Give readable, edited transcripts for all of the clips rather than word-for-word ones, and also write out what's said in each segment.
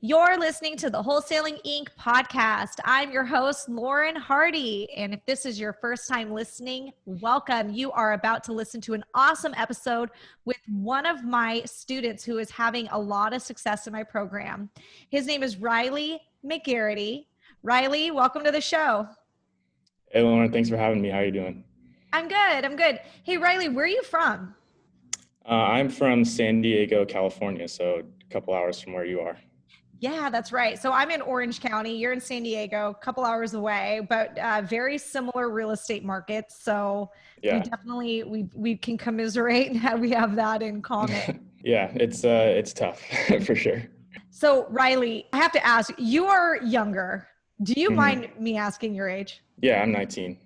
You're listening to the Wholesaling Inc. podcast. I'm your host, Lauren Hardy. And if this is your first time listening, welcome. You are about to listen to an awesome episode with one of my students who is having a lot of success in my program. His name is Riley McGarity. Riley, welcome to the show. Hey, Lauren, thanks for having me. How are you doing? I'm good. Hey, Riley, where are you from? I'm from San Diego, California, so a couple hours from where you are. Yeah, that's right. So I'm in Orange County. You're in San Diego, a couple hours away, but very similar real estate markets. So Yeah. we definitely we can commiserate and we have that in common. Yeah, it's tough for sure. So Riley, I have to ask, you are younger. Do you mind me asking your age? Yeah, I'm 19.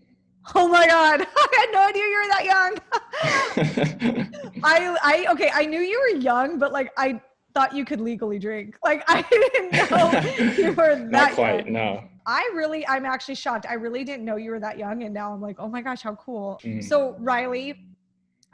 Oh my God. I had no idea you were that young. I knew you were young, but like I thought you could legally drink. Like I didn't know you were that Not quite, young. no. I'm actually shocked. I really didn't know you were that young. And now I'm like, oh my gosh, how cool. So Riley,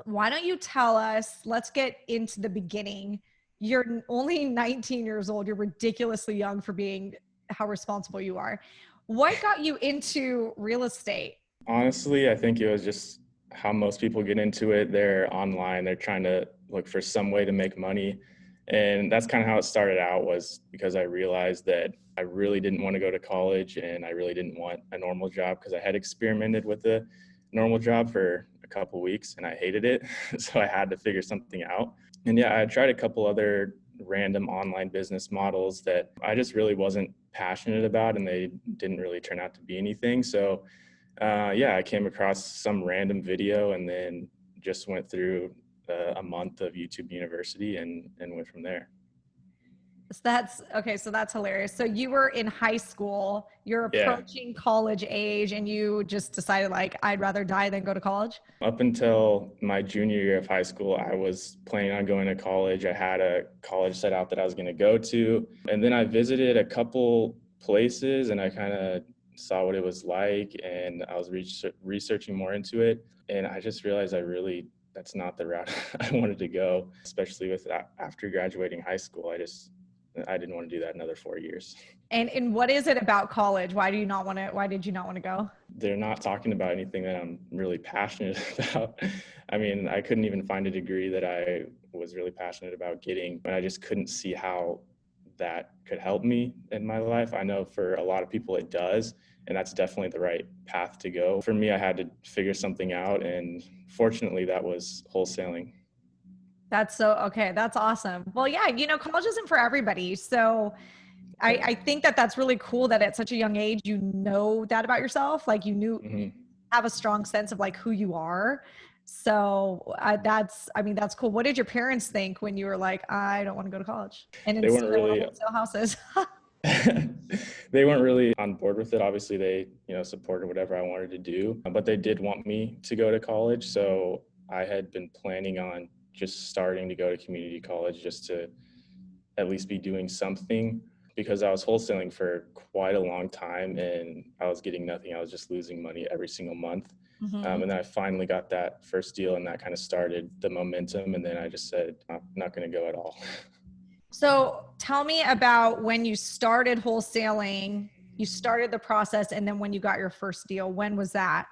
why don't you tell us, let's get into the beginning. You're only 19 years old. You're ridiculously young for being how responsible you are. What got you into real estate? Honestly, I think it was just how most people get into it. They're online, they're trying to look for some way to make money. And that's kind of how it started out, was because I realized that I really didn't want to go to college and I really didn't want a normal job, because I had experimented with a normal job for a couple weeks and I hated it. So I had to figure something out. And yeah, I tried a couple other random online business models that I just really wasn't passionate about, and they didn't really turn out to be anything. So I came across some random video and then just went through a month of YouTube University and went from there. So that's okay. So that's hilarious. So you were in high school, you're approaching college age, and you just decided like, I'd rather die than go to college? Up until my junior year of high school, I was planning on going to college. I had a college set out that I was going to go to. And then I visited a couple places and I kind of saw what it was like, and I was researching more into it. And I just realized that's not the route I wanted to go, especially with after graduating high school. I didn't want to do that another 4 years. And what is it about college? Why did you not want to go? They're not talking about anything that I'm really passionate about. I mean, I couldn't even find a degree that I was really passionate about getting, and I just couldn't see how that could help me in my life. I know for a lot of people it does, and that's definitely the right path to go. For me, I had to figure something out, and fortunately that was wholesaling. That's okay. That's awesome. Well, yeah, college isn't for everybody. So I think that's really cool that at such a young age, you know that about yourself. Like you have a strong sense of like who you are. So that's cool. What did your parents think when you were like, I don't want to go to college? And they weren't really sell houses. They weren't really on board with it. Obviously they, supported whatever I wanted to do, but they did want me to go to college. So I had been planning on just starting to go to community college just to at least be doing something, because I was wholesaling for quite a long time and I was getting nothing. I was just losing money every single month. And then I finally got that first deal, and that kind of started the momentum. And then I just said, I'm not going to go at all. So tell me about when you started wholesaling, you started the process, and then when you got your first deal. When was that?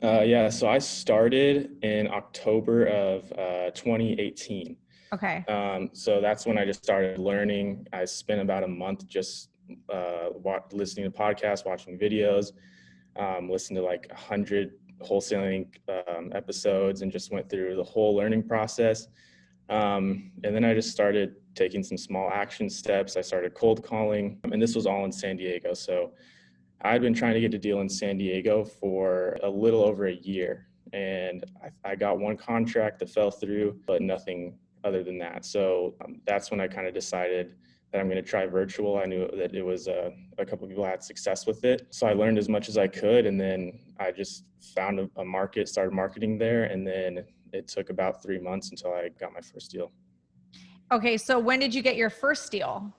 So I started in October of 2018. Okay. So that's when I just started learning. I spent about a month just listening to podcasts, watching videos, listened to like 100 wholesaling episodes, and just went through the whole learning process. And then I just started taking some small action steps. I started cold calling, and this was all in San Diego. So I'd been trying to get a deal in San Diego for a little over a year, and I got one contract that fell through, but nothing other than that. So that's when I kind of decided that I'm going to try virtual. I knew that it was a couple of people had success with it. So I learned as much as I could, and then I just found a market, started marketing there, and then it took about 3 months until I got my first deal. Okay, so when did you get your first deal?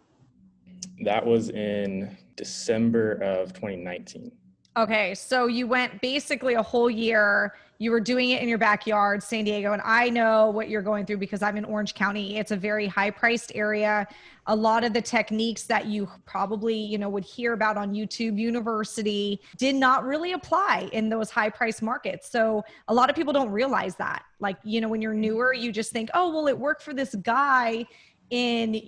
That was in December of 2019. Okay, so you went basically a whole year. You were doing it in your backyard, San Diego, and I know what you're going through because I'm in Orange County. It's a very high-priced area. A lot of the techniques that you probably, would hear about on YouTube University did not really apply in those high-priced markets. So a lot of people don't realize that. Like, when you're newer, you just think, "Oh, well, it worked for this guy in,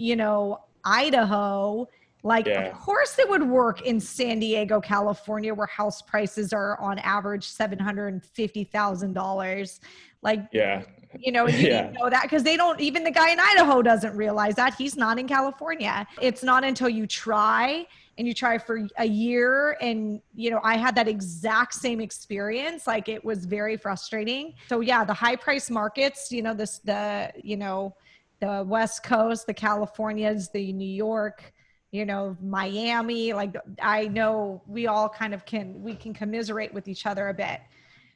Idaho." Like, of Yeah. course it would work in San Diego, California, where house prices are on average $750,000. Like, Yeah. and you didn't Yeah. know that because even the guy in Idaho doesn't realize that he's not in California. It's not until you try and you try for a year. And, I had that exact same experience. Like, it was very frustrating. So yeah, the high price markets, the West Coast, the Californias, the New York, Miami, like I know we all kind of we can commiserate with each other a bit.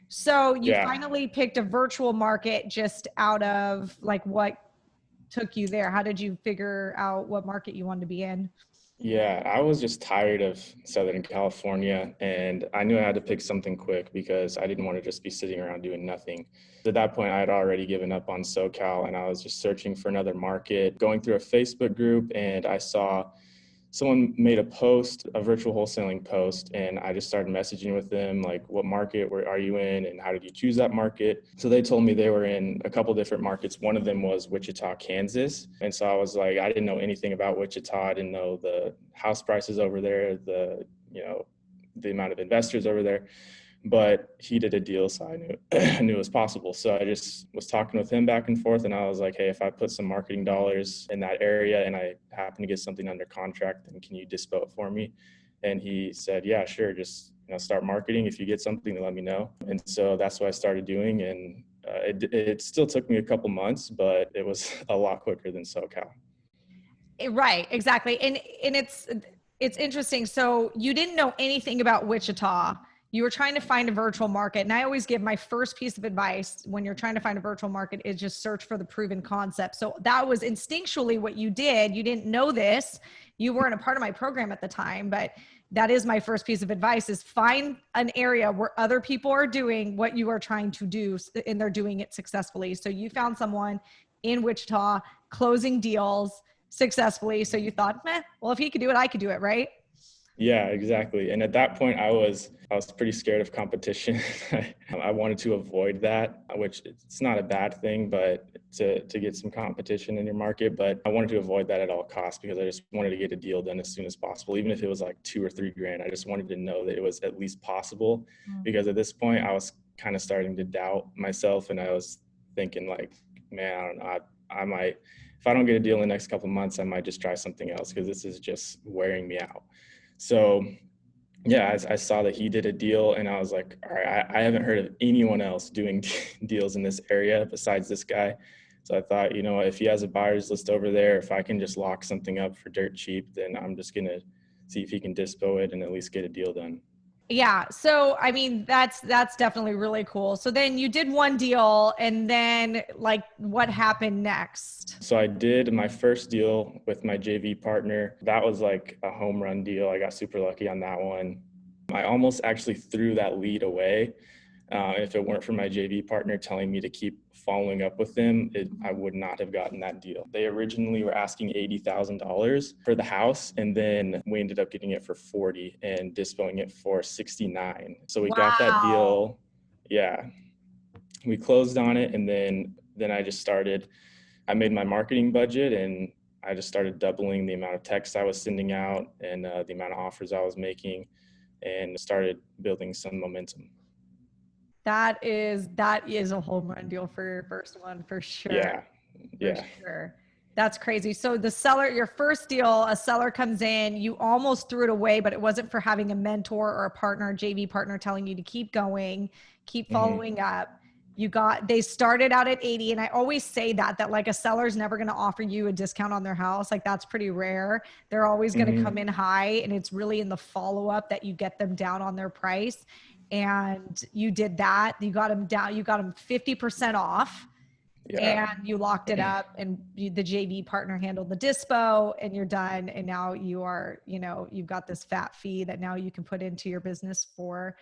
So you Yeah. finally picked a virtual market just out of like what took you there? How did you figure out what market you wanted to be in? Yeah, I was just tired of Southern California and I knew I had to pick something quick because I didn't want to just be sitting around doing nothing. At that point, I had already given up on SoCal and I was just searching for another market, going through a Facebook group, and I saw someone made a post, a virtual wholesaling post, and I just started messaging with them, like, what market are you in and how did you choose that market? So they told me they were in a couple different markets. One of them was Wichita, Kansas. And so I was like, I didn't know anything about Wichita. I didn't know the house prices over there, the amount of investors over there. But he did a deal, so I knew I knew it was possible. So I just was talking with him back and forth, and I was like, "Hey, if I put some marketing dollars in that area and I happen to get something under contract, then can you dispo it for me?" And he said, "Yeah, sure. Just start marketing. If you get something, then let me know." And so that's what I started doing, and it still took me a couple months, but it was a lot quicker than SoCal. Right, exactly. And it's interesting. So you didn't know anything about Wichita. You were trying to find a virtual market. And I always give my first piece of advice when you're trying to find a virtual market is just search for the proven concept. So that was instinctually what you did. You didn't know this. You weren't a part of my program at the time, but that is my first piece of advice is find an area where other people are doing what you are trying to do and they're doing it successfully. So you found someone in Wichita closing deals successfully. So you thought, well, if he could do it, I could do it, right? Yeah, exactly. And at that point, I was pretty scared of competition. I wanted to avoid that, which it's not a bad thing, but to get some competition in your market. But I wanted to avoid that at all costs because I just wanted to get a deal done as soon as possible, even if it was like 2 or 3 grand. I just wanted to know that it was at least possible, because at this point, I was kind of starting to doubt myself, and I was thinking like, man, I don't know, I might. If I don't get a deal in the next couple of months, I might just try something else because this is just wearing me out. So yeah, I saw that he did a deal and I was like, all right, I haven't heard of anyone else doing deals in this area besides this guy. So I thought, if he has a buyer's list over there, if I can just lock something up for dirt cheap, then I'm just going to see if he can dispo it and at least get a deal done. Yeah. So, I mean, that's definitely really cool. So then you did one deal and then like what happened next? So I did my first deal with my JV partner. That was like a home run deal. I got super lucky on that one. I almost actually threw that lead away. If it weren't for my JV partner telling me to keep following up with them, I would not have gotten that deal. They originally were asking $80,000 for the house, and then we ended up getting it for 40 and dispoing it for 69. So we got that Wow. deal. Yeah, we closed on it, and then I made my marketing budget, and I just started doubling the amount of texts I was sending out and the amount of offers I was making, and started building some momentum. That is a home run deal for your first one for sure. Yeah, For yeah. sure. That's crazy. So the seller, your first deal, a seller comes in, you almost threw it away, but it wasn't for having a mentor or a partner, JV partner telling you to keep going, keep Hmm. following up. They started out at 80. And I always say that like a seller's never going to offer you a discount on their house. Like that's pretty rare. They're always going to come Hmm. in high, and it's really in the follow-up that you get them down on their price. And you did that. You got them down, you got them 50% off. Yeah. and you locked it up, and the JV partner handled the dispo, and you're done. And now you are, you've got this fat fee that now you can put into your business for,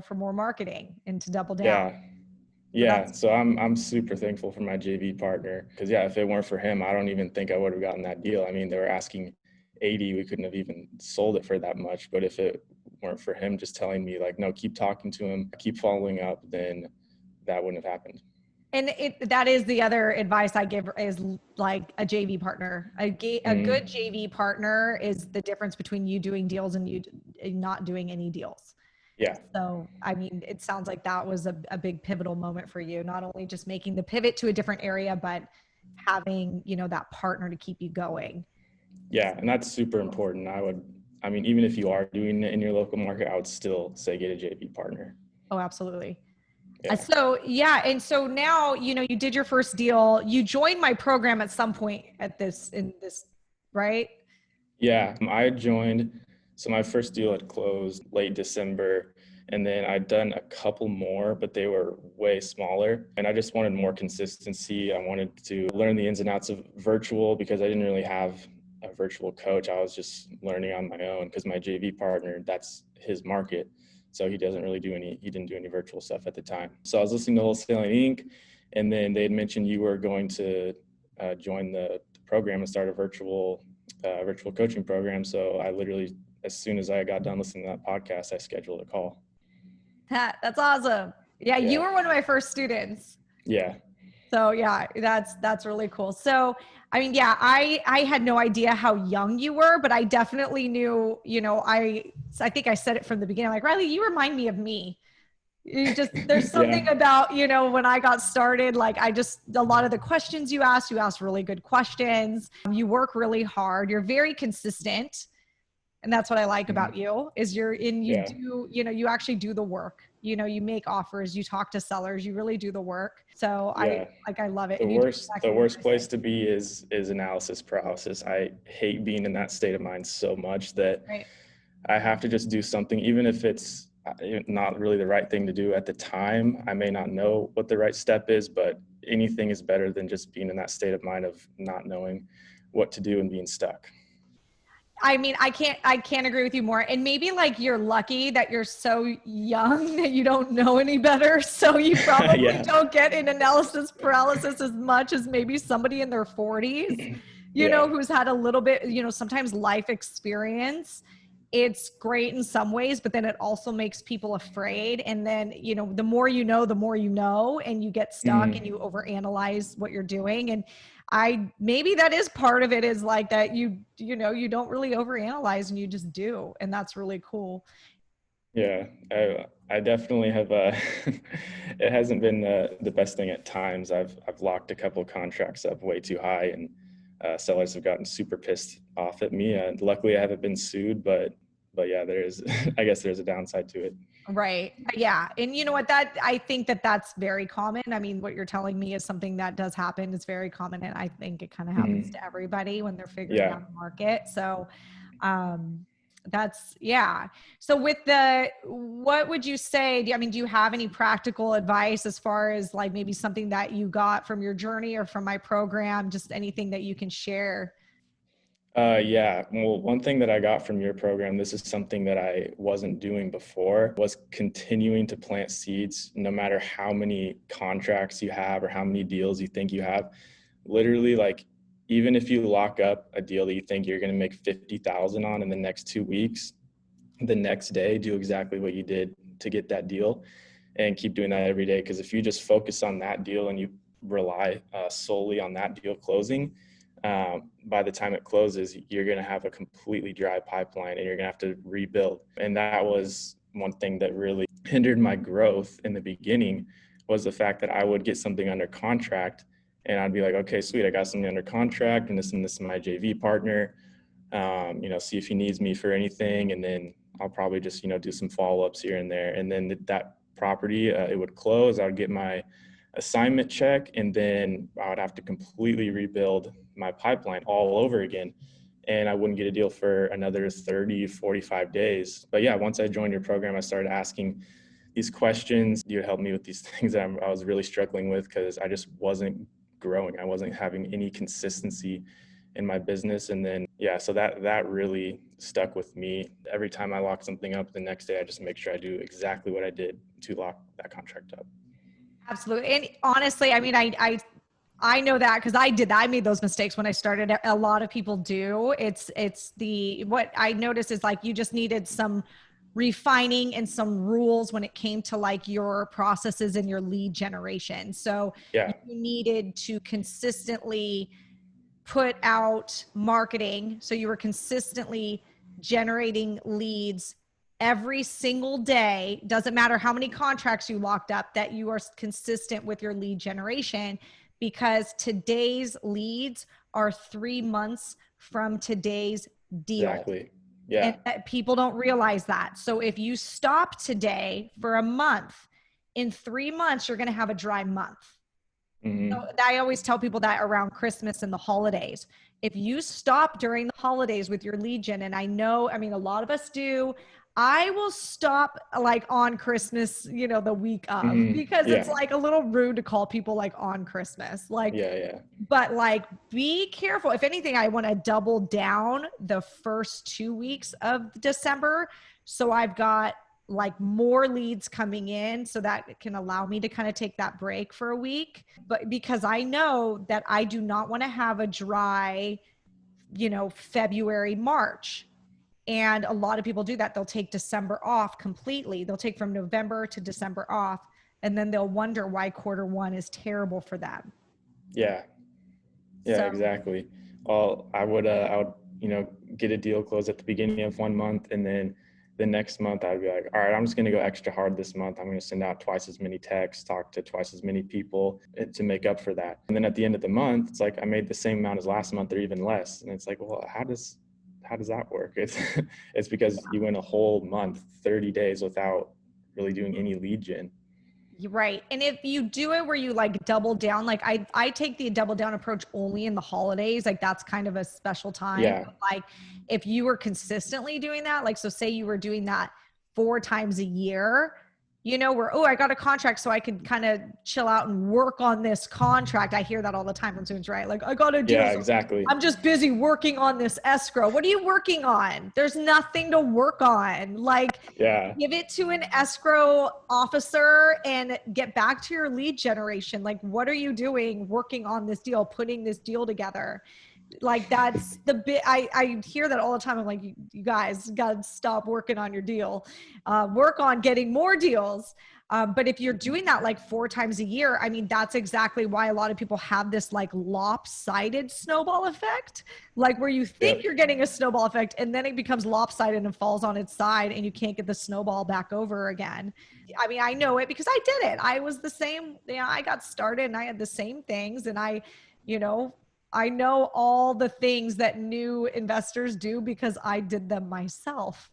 for more marketing and to double down. Yeah. So Yeah. So I'm super thankful for my JV partner, because yeah, if it weren't for him, I don't even think I would have gotten that deal. I mean, they were asking 80, we couldn't have even sold it for that much. But if it weren't for him just telling me like, no, keep talking to him, keep following up, then that wouldn't have happened. And that is the other advice I give, is like a JV partner. A good JV partner is the difference between you doing deals and you not doing any deals. Yeah. So, I mean, it sounds like that was a big pivotal moment for you, not only just making the pivot to a different area, but having, that partner to keep you going. Yeah. And that's super important. I mean, even if you are doing it in your local market, I would still say get a JV partner. Oh, absolutely. Yeah. So, yeah. And so now, you did your first deal. You joined my program at some point in this, right? Yeah. I joined. So my first deal had closed late December, and then I'd done a couple more, but they were way smaller. And I just wanted more consistency. I wanted to learn the ins and outs of virtual, because I didn't really have a virtual coach. I was just learning on my own, because my JV partner, that's his market. So he didn't do any virtual stuff at the time. So I was listening to Wholesaling Inc. And then they had mentioned you were going to join the program and start a virtual coaching program. So I literally, as soon as I got done listening to that podcast, I scheduled a call. That's awesome. Yeah. You Yeah. were one of my first students. Yeah. So yeah, that's really cool. So, I mean, yeah, I had no idea how young you were, but I definitely knew, I think I said it from the beginning, like, Riley, you remind me of me. There's something Yeah. about, when I got started, like a lot of the questions you ask really good questions. You work really hard. You're very consistent. And that's what I like about you, is Yeah. you actually do the work. You make offers, you talk to sellers, you really do the work. So Yeah. I love it. The And you do worst exactly what I place say. to be is analysis paralysis. I hate being in that state of mind so much that Right. I have to just do something, even if it's not really the right thing to do at the time. I may not know what the right step is, but anything is better than just being in that state of mind of not knowing what to do and being stuck. I mean, I can't agree with you more. And maybe like you're lucky that you're so young that you don't know any better. So you probably Yeah. don't get an analysis paralysis as much as maybe somebody in their 40s, Yeah. who's had a little bit, sometimes life experience. It's great in some ways, but then it also makes people afraid. And then, the more the more and you get stuck and you overanalyze what you're doing. And maybe that is part of it, is like that you don't really overanalyze and you just do. And that's really cool. Yeah, I definitely have. It hasn't been the best thing at times. I've locked a couple of contracts up way too high, and sellers have gotten super pissed off at me. Luckily, I haven't been sued, but yeah, there's I guess there's a downside to it. Right. Yeah. And you know what, I think that's very common. I mean, what you're telling me is something that does happen. It's very common. And I think it kind of happens to everybody when they're figuring Yeah. out the market. So, yeah. So what would you say? Do you have any practical advice as far as like maybe something that you got from your journey or from my program, just anything that you can share? Yeah. Well, one thing that I got from your program, this is something that I wasn't doing before, was continuing to plant seeds, no matter how many contracts you have or how many deals you think you have. Literally, like, even if you lock up a deal that you think you're going to make 50,000 on in the next 2 weeks, the next day, do exactly what you did to get that deal and keep doing that every day. Because if you just focus on that deal and you rely solely on that deal closing, by the time it closes, you're going to have a completely dry pipeline and you're going to have to rebuild. And that was one thing that really hindered my growth in the beginning, was the fact that I would get something under contract and I'd be like, okay, sweet, I got something under contract and this is my JV partner. See if he needs me for anything. And then I'll probably just, do some follow-ups here and there. And then that property, it would close. I would get my assignment check, and then I would have to completely rebuild my pipeline all over again. And I wouldn't get a deal for another 30, 45 days. But yeah, once I joined your program, I started asking these questions. You would help me with these things that I was really struggling with because I just wasn't growing. I wasn't having any consistency in my business. And then, yeah, so that really stuck with me. Every time I lock something up, the next day I just make sure I do exactly what I did to lock that contract up. Absolutely. And honestly, I mean, I know that because I did that. I made those mistakes when I started. A lot of people do. What I noticed is like you just needed some refining and some rules when it came to like your processes and your lead generation. So Yeah, you needed to consistently put out marketing. So you were consistently generating leads every single day. Doesn't matter how many contracts you locked up, that you are consistent with your lead generation, because today's leads are 3 months from today's deal. exactly. And Yeah. people don't realize that. So if you stop today for a month, in 3 months, you're going to have a dry month. Mm-hmm. So I always tell people that around Christmas and the holidays, if you stop during the holidays with your lead gen, and I know, I mean, a lot of us do, I will stop like on Christmas, the week of, Mm-hmm. because it's Yeah. like a little rude to call people like on Christmas. Like, Yeah. Yeah. but like, be careful. If anything, I want to double down the first 2 weeks of December. So I've got like more leads coming in so that it can allow me to kind of take that break for a week. But because I know that I do not want to have a dry, February, March. And a lot of people do that. They'll take December off completely. They'll take from November to December off. And then they'll wonder why quarter 1 is terrible for them. Yeah. Yeah, So exactly. Well, I would, get a deal closed at the beginning of one month, and then the next month I'd be like, all right, I'm just going to go extra hard this month. I'm going to send out twice as many texts, talk to twice as many people to make up for that. And then at the end of the month, it's like I made the same amount as last month or even less. And it's like, well, how does that work? It's because you went a whole month, 30 days without really doing any lead gen. you're right. And if you do it where you like double down, like I take the double down approach only in the holidays, like that's kind of a special time. Yeah. But like if you were consistently doing that, like, so say you were doing that 4 times a year, where, oh, I got a contract so I could kind of chill out and work on this contract. I hear that all the time from students, right? Like, I got a deal. Yeah, So exactly. I'm just busy working on this escrow. What are you working on? There's nothing to work on. Like, Yeah. give it to an escrow officer and get back to your lead generation. Like, what are you doing working on this deal, putting this deal together? Like, that's the bit. I hear that all the time. I'm like, you guys got to stop working on your deal. Work on getting more deals. But if you're doing that like 4 times a year, I mean, that's exactly why a lot of people have this like lopsided snowball effect, like where you think Yep. you're getting a snowball effect and then it becomes lopsided and falls on its side and you can't get the snowball back over again. I mean, I know it because I did it. I was the same. I got started and I had the same things, and you know, I know all the things that new investors do because I did them myself.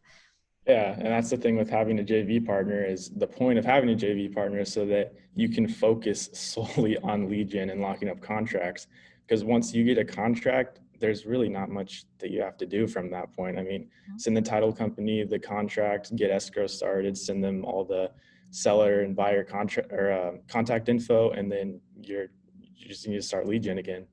Yeah, and that's the thing with having a JV partner. Is the point of having a JV partner is so that you can focus solely on lead gen and locking up contracts. Because once you get a contract, there's really not much that you have to do from that point. I mean, send the title company the contract, get escrow started, send them all the seller and buyer contract or contact info, and then you just need to start lead gen again.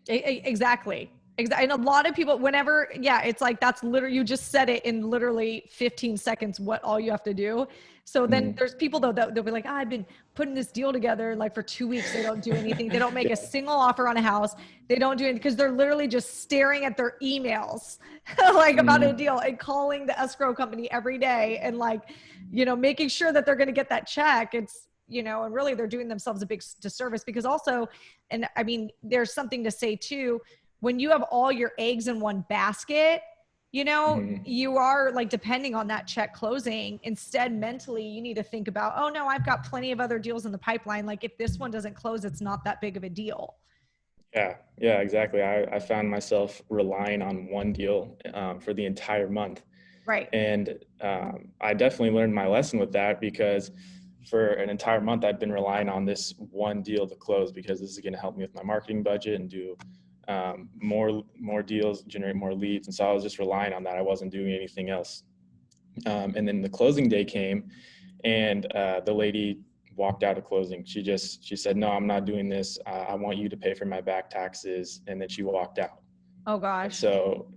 Exactly. And a lot of people, whenever, yeah, it's like, that's literally, you just said it in literally 15 seconds, what all you have to do. So then there's people though, that they'll be like, I've been putting this deal together like for 2 weeks. They don't do anything. They don't make a Yeah. single offer on a house. They don't do it because they're literally just staring at their emails, like about a deal, and calling the escrow company every day and like, making sure that they're going to get that check. It's, and really they're doing themselves a big disservice because also, and I mean, there's something to say too, when you have all your eggs in one basket, you are like depending on that check closing. Instead, mentally, you need to think about, oh no, I've got plenty of other deals in the pipeline. Like if this one doesn't close, it's not that big of a deal. Yeah, exactly. I found myself relying on one deal for the entire month. Right. And I definitely learned my lesson with that because for an entire month, I'd been relying on this one deal to close because this is going to help me with my marketing budget and do more deals, generate more leads. And so I was just relying on that. I wasn't doing anything else. And then the closing day came And the lady walked out of closing. She said, no, I'm not doing this. I want you to pay for my back taxes. And then she walked out. Oh And gosh. so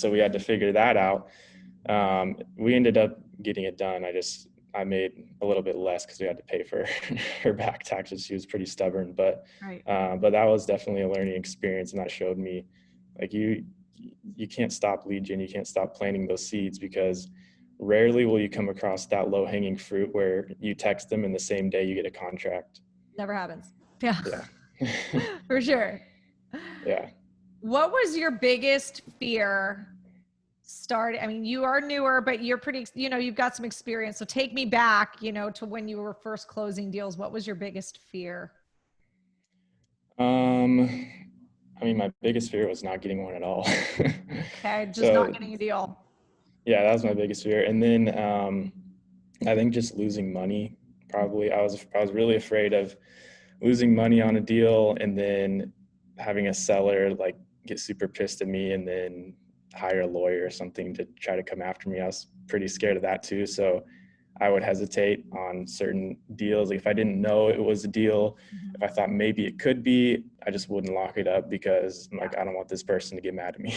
we had to figure that out. We ended up getting it done. I made a little bit less because we had to pay for her back taxes. She was pretty stubborn, but Right. but that was definitely a learning experience, and that showed me, like, you can't stop lead gen. You can't stop planting those seeds, because rarely will you come across that low hanging fruit where you text them and the same day you get a contract. Never happens. Yeah. Yeah. For sure. Yeah. What was your biggest fear I mean, you are newer, but you're pretty, you've got some experience. So take me back, to when you were first closing deals. What was your biggest fear? I mean, my biggest fear was not getting one at all. Okay. Just So not getting a deal. yeah, that was my biggest fear. And then I think just losing money. Probably I was really afraid of losing money on a deal, and then having a seller like get super pissed at me and then hire a lawyer or something to try to come after me. I was pretty scared of that too. So I would hesitate on certain deals. Like if I didn't know it was a deal, if I thought maybe it could be, I just wouldn't lock it up, because I'm like, I don't want this person to get mad at me.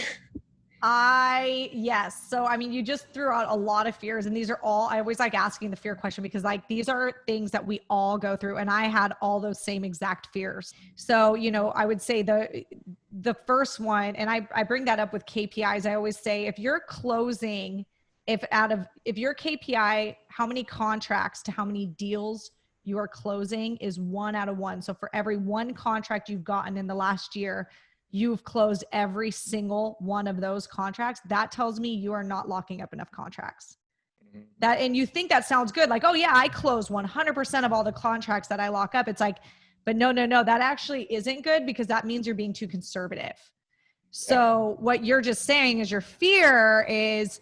Yes. So, I mean, you just threw out a lot of fears, and these are all, I always like asking the fear question, because like, these are things that we all go through. And I had all those same exact fears. So, I would say the first one, and I bring that up with KPIs. I always say, if you're closing, if your KPI, how many contracts to how many deals you are closing is 1 out of 1. So for every 1 contract you've gotten in the last year, you've closed every single one of those contracts. That tells me you are not locking up enough contracts. And you think that sounds good. Like, oh yeah, I close 100% of all the contracts that I lock up. It's like, but no, that actually isn't good, because that means you're being too conservative. So what you're just saying is your fear is,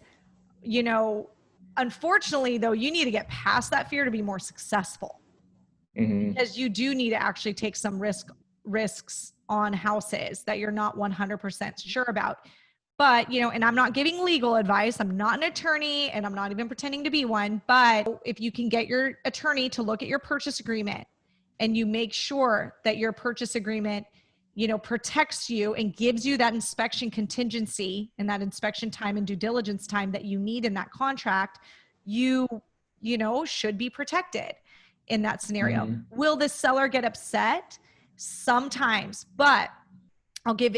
unfortunately though, you need to get past that fear to be more successful. Because you do need to actually take some risks on houses that you're not 100% sure about. But, and I'm not giving legal advice. I'm not an attorney, and I'm not even pretending to be one. But if you can get your attorney to look at your purchase agreement, and you make sure that your purchase agreement, protects you and gives you that inspection contingency and that inspection time and due diligence time that you need in that contract, you should be protected in that scenario. Will the seller get upset? Sometimes, but I'll give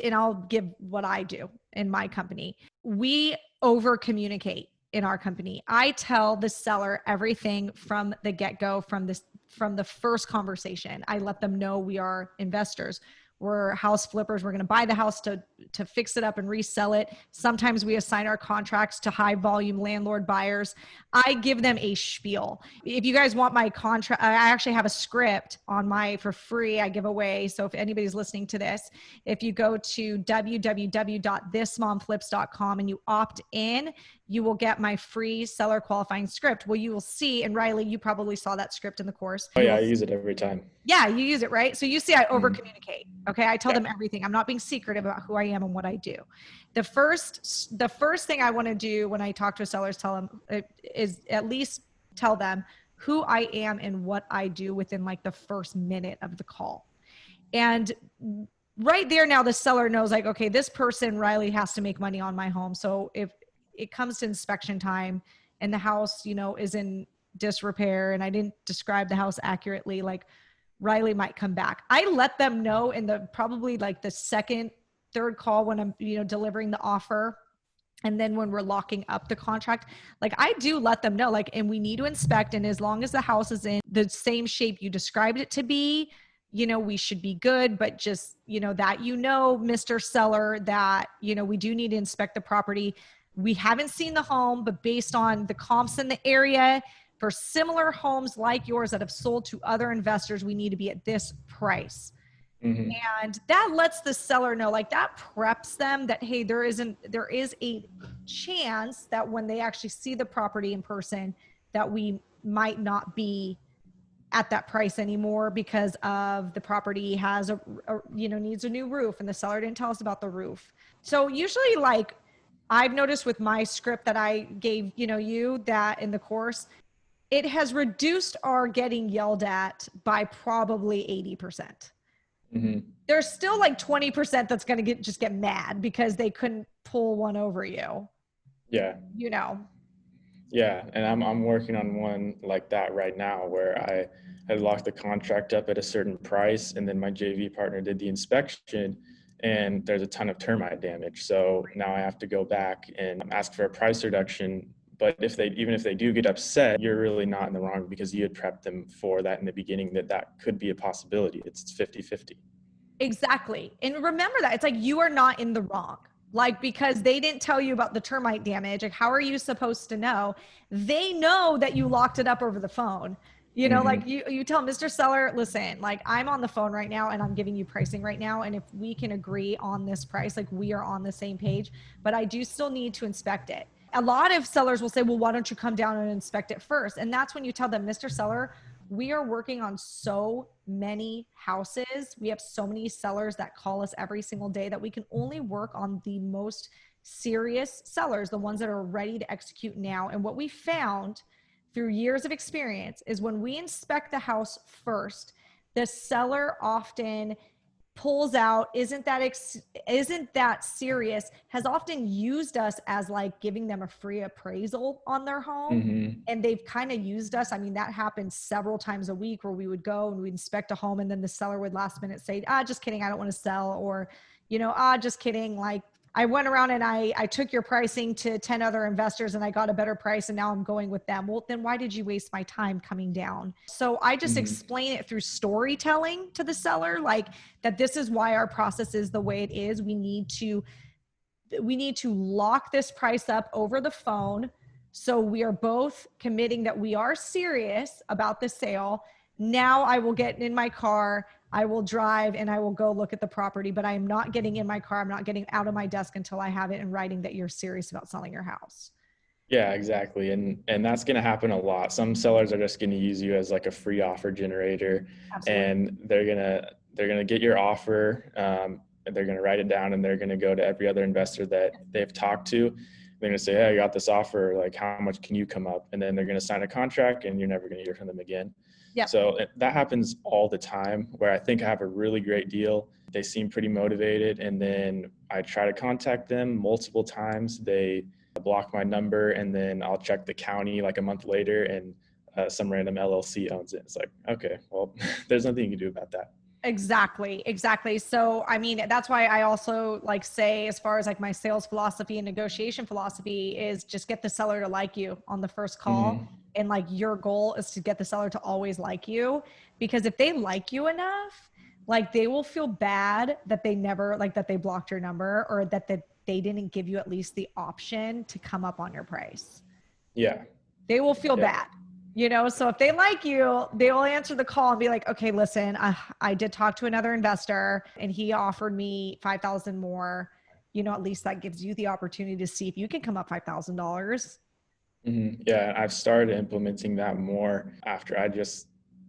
what I do in my company. We over communicate in our company. I tell the seller everything from the get-go, from the first conversation. I let them know we are investors. We're house flippers. We're going to buy the house to fix it up and resell it. Sometimes we assign our contracts to high volume landlord buyers. I give them a spiel. If you guys want my contract, I actually have a script for free I give away. So if anybody's listening to this, if you go to www.thismomflips.com and you opt in, you will get my free seller qualifying script. Well, you will see, and Riley, you probably saw that script in the course. Oh yeah, I use it every time. Yeah, you use it, right? So you see, I over communicate. Okay. I tell them everything. I'm not being secretive about who I am and what I do. The first thing I want to do when I talk to a seller is at least tell them who I am and what I do within like the first minute of the call. And right there, now the seller knows, like, okay, this person, Riley, has to make money on my home. So if it comes to inspection time and the house, is in disrepair and I didn't describe the house accurately, like, Riley might come back. I let them know in probably like the second, third call when I'm, delivering the offer. And then when we're locking up the contract, like, I do let them know, like, and we need to inspect. And as long as the house is in the same shape you described it to be, we should be good. But just, that, Mr. Seller, that, we do need to inspect the property. We haven't seen the home, but based on the comps in the area for similar homes like yours that have sold to other investors, we need to be at this price. And that lets the seller know, like, that preps them that, hey, there is a chance that when they actually see the property in person, that we might not be at that price anymore because of the property has needs a new roof and the seller didn't tell us about the roof. So usually, like, I've noticed with my script that I gave, you that in the course, it has reduced our getting yelled at by probably 80%. Mm-hmm. There's still like 20% that's going to just get mad because they couldn't pull one over you. Yeah. You know? Yeah. And I'm working on one like that right now where I had locked the contract up at a certain price, and then my JV partner did the inspection, and there's a ton of termite damage. So now I have to go back and ask for a price reduction. But even if they do get upset, you're really not in the wrong because you had prepped them for that in the beginning, that could be a possibility. It's 50-50. Exactly. And remember that it's like, you are not in the wrong. Like, because they didn't tell you about the termite damage. Like, how are you supposed to know? They know that you locked it up over the phone. You know, like you tell Mr. Seller, listen, like, I'm on the phone right now and I'm giving you pricing right now. And if we can agree on this price, like, we are on the same page, but I do still need to inspect it. A lot of sellers will say, well, why don't you come down and inspect it first? And that's when you tell them, Mr. Seller, we are working on so many houses. We have so many sellers that call us every single day that we can only work on the most serious sellers, the ones that are ready to execute now. And what we found through years of experience is when we inspect the house first, the seller often pulls out, isn't that serious, has often used us as like giving them a free appraisal on their home. And they've kind of used us. I mean, that happens several times a week where we would go and we'd inspect a home, and then the seller would last minute say, just kidding, I don't want to sell. Or, just kidding. Like, I went around and I took your pricing to 10 other investors and I got a better price and now I'm going with them. Well, then why did you waste my time coming down? So I just explain it through storytelling to the seller, like, that this is why our process is the way it is. We need to lock this price up over the phone. So we are both committing that we are serious about the sale. Now I will get in my car, I will drive, and I will go look at the property, but I am not getting in my car. I'm not getting out of my desk until I have it in writing that you're serious about selling your house. Yeah, exactly. And that's going to happen a lot. Some sellers are just going to use you as like a free offer generator. Absolutely. And they're going to get your offer, and they're going to write it down, and they're going to go to every other investor that they've talked to. They're going to say, hey, I got this offer. Like, how much can you come up? And then they're going to sign a contract, and you're never going to hear from them again. Yeah. So that happens all the time, where I think I have a really great deal. They seem pretty motivated. And then I try to contact them multiple times. They block my number, and then I'll check the county like a month later, and some random LLC owns it. It's like, okay, well, there's nothing you can do about that. Exactly. So, I mean, that's why I also like say, as far as like my sales philosophy and negotiation philosophy, is just get the seller to like you on the first call. And like, your goal is to get the seller to always like you, because if they like you enough, like, they will feel bad that they never, like, that they blocked your number, or that they didn't give you at least the option to come up on your price. Yeah. They will feel bad. So if they like you, they will answer the call and be like, okay, listen, I did talk to another investor and he offered me $5,000 more. At least that gives you the opportunity to see if you can come up $5,000. Yeah. I've started implementing that more after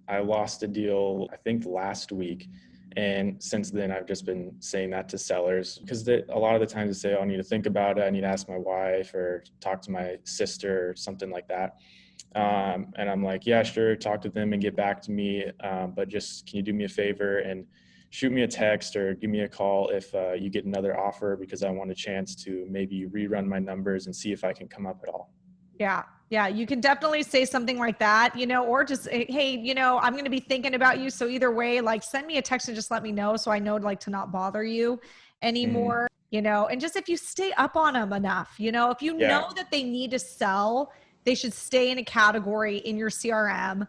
I lost a deal, I think last week. And since then, I've just been saying that to sellers, because a lot of the times they say, oh, I need to think about it. I need to ask my wife or talk to my sister or something like that. And I'm like, yeah, sure, talk to them and get back to me. But just, can you do me a favor and shoot me a text or give me a call if you get another offer, because I want a chance to maybe rerun my numbers and see if I can come up at all. Yeah. You can definitely say something like that, or just, hey, I'm going to be thinking about you. So either way, like, send me a text and just let me know, so I know, like, to not bother you anymore, and just, if you stay up on them enough, if you know that they need to sell, they should stay in a category in your CRM,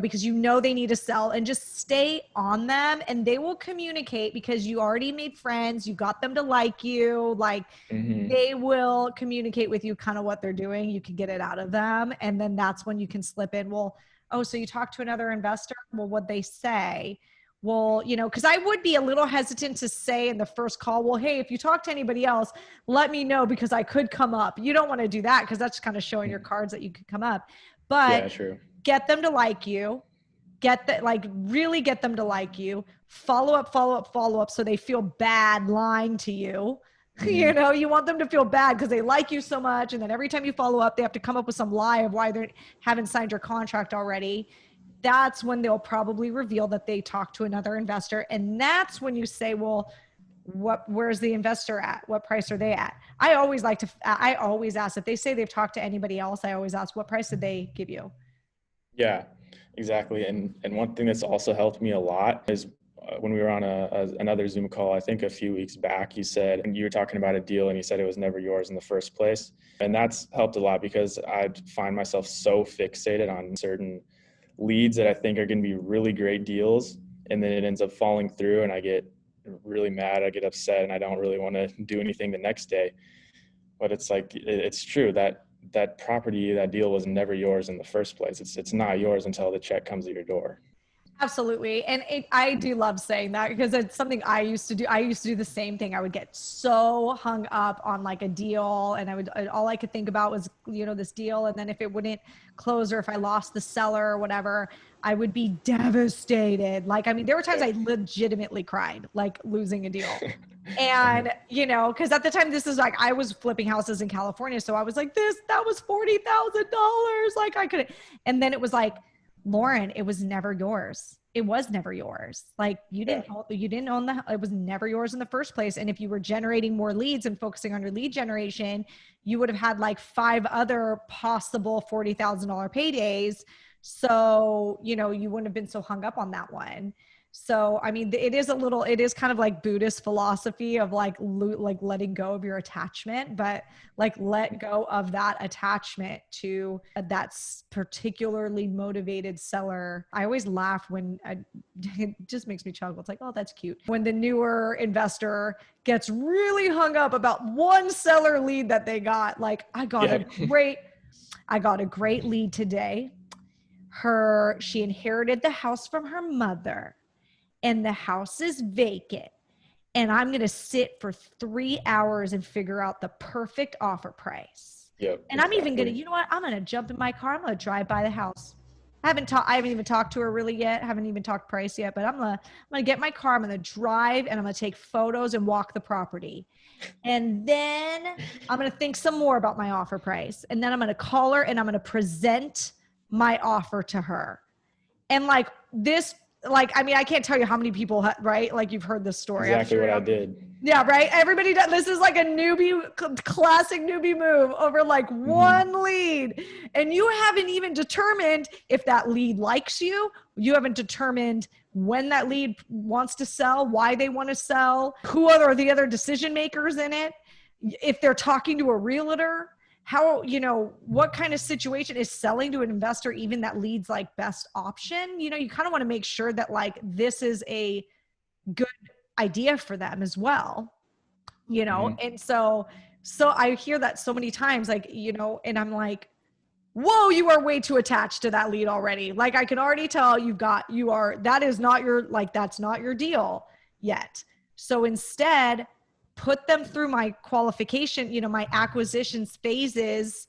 because they need to sell, and just stay on them, and they will communicate, because you already made friends. You got them to like you. Like, they will communicate with you kind of what they're doing. You can get it out of them. And then that's when you can slip in, well, oh, so you talked to another investor? Well, what'd they say? Well, because I would be a little hesitant to say in the first call, well, hey, if you talk to anybody else, let me know, because I could come up. You don't want to do that, because that's kind of showing your cards that you could come up. But yeah, true. Get them to like you, really get them to like you, follow up. So they feel bad lying to you, You know, you want them to feel bad because they like you so much. And then every time you follow up, they have to come up with some lie of why they haven't signed your contract already. That's when they'll probably reveal that they talked to another investor. And that's when you say, well, where's the investor at? What price are they at? I always ask if they say they've talked to anybody else, I always ask, what price did they give you? Yeah, exactly. And one thing that's also helped me a lot is when we were on another Zoom call, I think a few weeks back, you said, and you were talking about a deal and you said it was never yours in the first place. And that's helped a lot because I find myself so fixated on certain leads that I think are going to be really great deals. And then it ends up falling through and I get really mad, I get upset, and I don't really want to do anything the next day. But it's like, it's true that property, that deal was never yours in the first place. It's not yours until the check comes at your door. Absolutely. And I do love saying that because it's something I used to do. I used to do the same thing. I would get so hung up on like a deal and all I could think about was, you know, this deal. And then if it wouldn't close or if I lost the seller or whatever, I would be devastated. Like, I mean, there were times I legitimately cried, like losing a deal. And, you know, cause at the time this is like, I was flipping houses in California. So I was like, that was $40,000. Like I couldn't. And then it was like, Lauren, it was never yours. It was never yours. Like you didn't own it was never yours in the first place. And if you were generating more leads and focusing on your lead generation, you would have had like 5 other possible $40,000 paydays. So, you know, you wouldn't have been so hung up on that one. So, I mean, it is kind of like Buddhist philosophy of like letting go of your attachment, but like let go of that attachment to that particularly motivated seller. I always laugh when it just makes me chuckle. It's like, oh, that's cute. When the newer investor gets really hung up about one seller lead that they got, like I got a great lead today. She inherited the house from her mother. And the house is vacant. And I'm going to sit for 3 hours and figure out the perfect offer price. Yep, and I'm even going to, you know what? I'm going to jump in my car. I'm going to drive by the house. I haven't even talked to her really yet. Haven't even talked price yet, but I'm going to get my car. I'm going to drive and I'm going to take photos and walk the property. And then I'm going to think some more about my offer price. And then I'm going to call her and I'm going to present my offer to her. And like this, like, I mean, I can't tell you how many people, right? Like you've heard this story. Exactly what I did. Yeah, right. Everybody does. This is like a classic newbie move over like one lead. And you haven't even determined if that lead likes you. You haven't determined when that lead wants to sell, why they want to sell, who are the other decision makers in it. If they're talking to a realtor, how, you know, what kind of situation is selling to an investor, even that leads like best option? You know, you kind of want to make sure that like this is a good idea for them as well, you know? And so I hear that so many times, like, you know, and I'm like, whoa, you are way too attached to that lead already. Like I can already tell that's not your deal yet. So instead, put them through my qualification, you know, my acquisitions phases,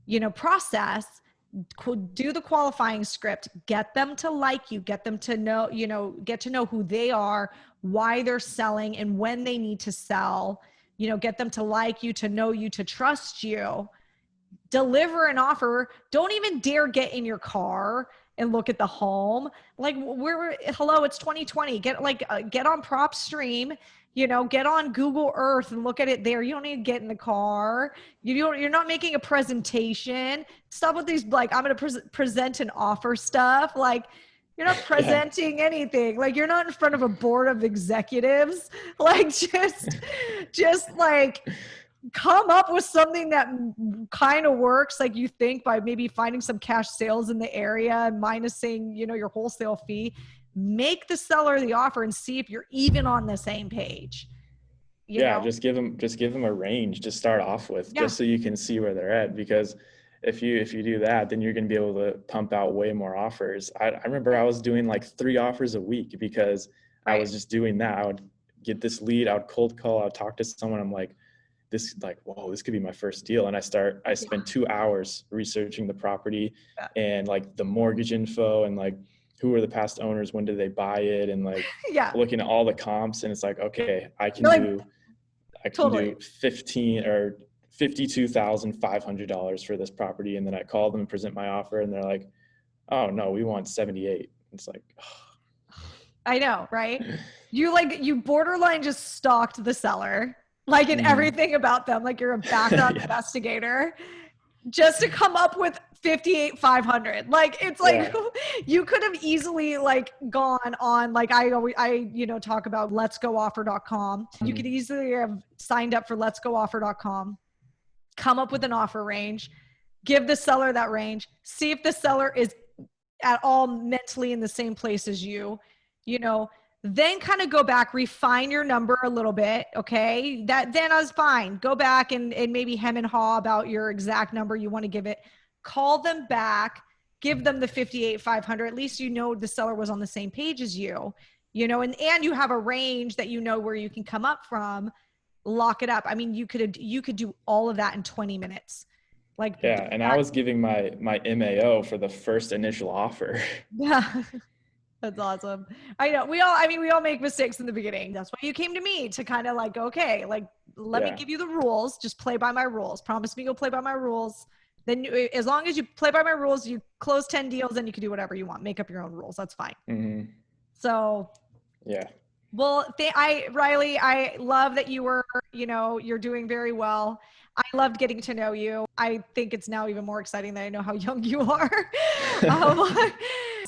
you know, process, do the qualifying script, get them to like you, get them to know, you know, get to know who they are, why they're selling and when they need to sell, you know, get them to like you, to know you, to trust you, deliver an offer. Don't even dare get in your car and look at the home. Like hello, it's 2020. Get on PropStream, you know, get on Google Earth and look at it there. You don't need to get in the car. You're not making a presentation. Stop with these, like, I'm going to present an offer stuff. Like you're not presenting anything. Like you're not in front of a board of executives. Like just like come up with something that kind of works, like you think, by maybe finding some cash sales in the area and minusing, you know, your wholesale fee. Make the seller the offer and see if you're even on the same page. You know? Just give them a range to start off with, just so you can see where they're at. Because if you do that, then you're going to be able to pump out way more offers. I remember I was doing like 3 offers a week because I was just doing that. I would get this lead, I would cold call, I would talk to someone. I'm like, whoa, this could be my first deal. And I spent 2 hours researching the property and like the mortgage info and like who were the past owners, when did they buy it, and like looking at all the comps. And it's like, okay, I can I can Totally. do $52,500 for this property. And then I call them and present my offer, and they're like, oh no, we want 78. It's like, I know, right? You borderline just stalked the seller, like in everything about them, like you're a background investigator, just to come up with 58,500. Like it's like you could have easily like gone on, like I talk about letsgooffer.com. You could easily have signed up for letsgooffer.com, come up with an offer range, give the seller that range, see if the seller is at all mentally in the same place as you, then kind of go back, refine your number a little bit. Okay. Then I was fine. Go back and maybe hem and haw about your exact number you want to give it. Call them back, give them the 58,500. At least, the seller was on the same page as you, and you have a range that where you can come up from, lock it up. I mean, you could do all of that in 20 minutes. Like, yeah. And I was giving my MAO for the first initial offer. Yeah. That's awesome. I know we all make mistakes in the beginning. That's why you came to me, to kind of like, okay, like, let me give you the rules. Just play by my rules. Promise me you'll play by my rules. Then as long as you play by my rules, you close 10 deals, then you can do whatever you want. Make up your own rules. That's fine. Mm-hmm. So, yeah. Well, Riley, I love that you're doing very well. I loved getting to know you. I think it's now even more exciting that I know how young you are.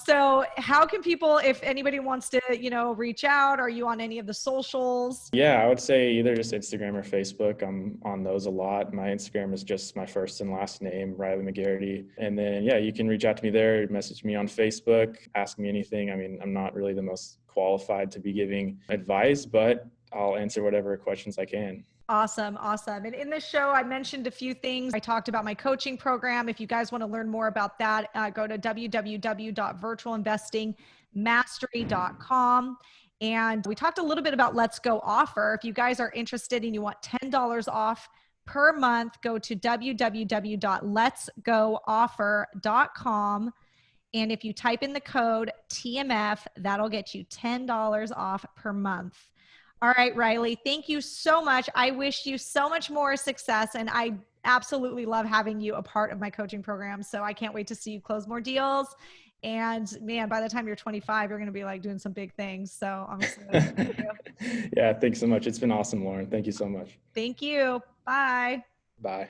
So how can people, if anybody wants to, reach out, are you on any of the socials? Yeah, I would say either just Instagram or Facebook. I'm on those a lot. My Instagram is just my first and last name, Riley McGarity. And then, you can reach out to me there, message me on Facebook, ask me anything. I mean, I'm not really the most qualified to be giving advice, but I'll answer whatever questions I can. Awesome. And in this show, I mentioned a few things. I talked about my coaching program. If you guys want to learn more about that, go to www.virtualinvestingmastery.com. And we talked a little bit about Let's Go Offer. If you guys are interested and you want $10 off per month, go to www.letsgooffer.com. And if you type in the code TMF, that'll get you $10 off per month. All right, Riley, thank you so much. I wish you so much more success, and I absolutely love having you a part of my coaching program. So I can't wait to see you close more deals. And man, by the time you're 25, you're going to be like doing some big things. So I'm excited. Thank you. Yeah, thanks so much. It's been awesome, Lauren. Thank you so much. Thank you. Bye. Bye.